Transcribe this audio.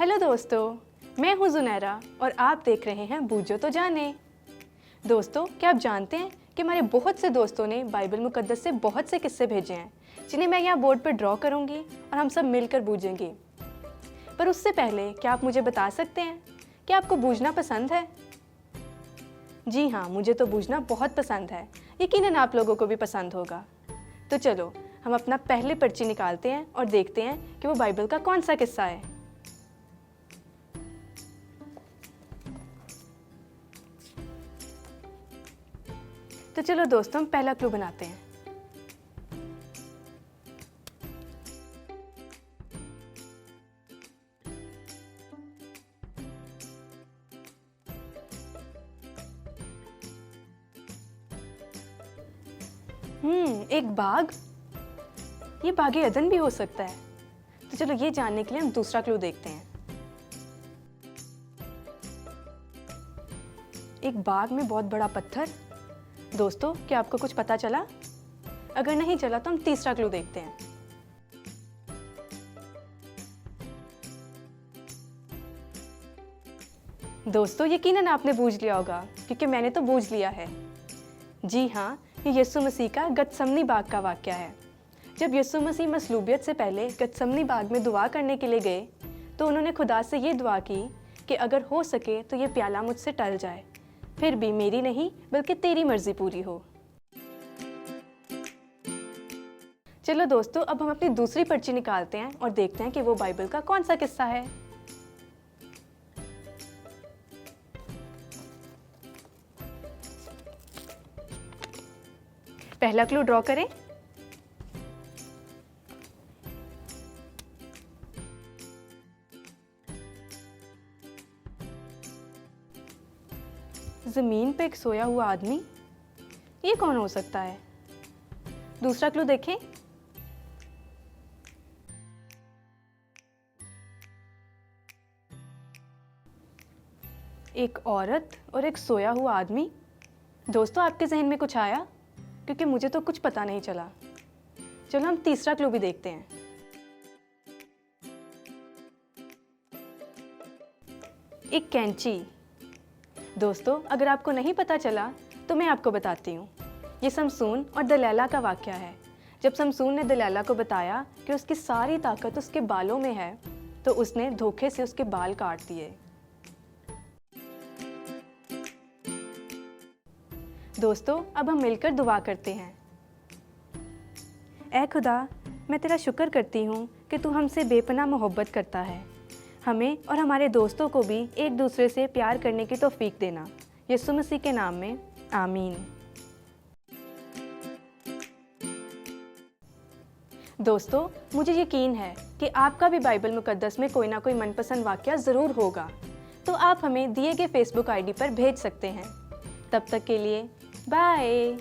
Hello दोस्तों, मैं हूँ जुनैरा और आप देख रहे हैं बूझो तो जाने। दोस्तों, क्या आप जानते हैं कि हमारे बहुत से दोस्तों ने बाइबल मुकद्दस से बहुत से किस्से भेजे हैं जिन्हें मैं यहाँ बोर्ड पर ड्रॉ करूँगी और हम सब मिलकर बूझेंगे। पर उससे पहले क्या आप मुझे बता सकते हैं कि आपको बूझना पसंद है? जी हाँ, मुझे तो बूझना बहुत पसंद है। यकीनन आप लोगों को भी पसंद होगा। तो चलो हम अपना पहले पर्ची निकालते हैं और देखते हैं कि वो बाइबल का कौन सा किस्सा है। तो चलो दोस्तों, हम पहला क्लू बनाते हैं। एक बाग। ये बागे अदन भी हो सकता है। तो चलो ये जानने के लिए हम दूसरा क्लू देखते हैं। एक बाग में बहुत बड़ा पत्थर। दोस्तों, क्या आपको कुछ पता चला? अगर नहीं चला तो हम तीसरा क्लू देखते हैं। दोस्तों, यकीनन आपने बूझ लिया होगा क्योंकि मैंने तो बूझ लिया है। जी हाँ, ये यीशु मसीह का गतसमनी बाग का वाकया है। जब यीशु मसीह मसलूबियत से पहले गतसमनी बाग में दुआ करने के लिए गए तो उन्होंने खुदा से ये दुआ की कि अगर हो सके तो ये प्याला मुझसे टल जाए, फिर भी मेरी नहीं बल्कि तेरी मर्जी पूरी हो। चलो दोस्तों, अब हम अपनी दूसरी पर्ची निकालते हैं और देखते हैं कि वो बाइबल का कौन सा किस्सा है। पहला क्लू ड्रॉ करें। जमीन पे एक सोया हुआ आदमी। ये कौन हो सकता है? दूसरा क्लू देखें। एक औरत और एक सोया हुआ आदमी। दोस्तों, आपके जहन में कुछ आया? क्योंकि मुझे तो कुछ पता नहीं चला। चलो हम तीसरा क्लू भी देखते हैं। एक कैंची। दोस्तों, अगर आपको नहीं पता चला तो मैं आपको बताती हूँ। ये समसून और दलैला का वाकया है। जब समसून ने दलैला को बताया कि उसकी सारी ताकत उसके बालों में है तो उसने धोखे से उसके बाल काट दिए। दोस्तों, अब हम मिलकर दुआ करते हैं। ऐ खुदा, मैं तेरा शुक्र करती हूँ कि तू हमसे बेपनाह मोहब्बत करता है। हमें और हमारे दोस्तों को भी एक दूसरे से प्यार करने की तौफीक देना। यीशु मसीह के नाम में, आमीन। दोस्तों, मुझे यकीन है कि आपका भी बाइबल मुकद्दस में कोई ना कोई मनपसंद वाकया ज़रूर होगा। तो आप हमें दिए गए फेसबुक आईडी पर भेज सकते हैं। तब तक के लिए बाय।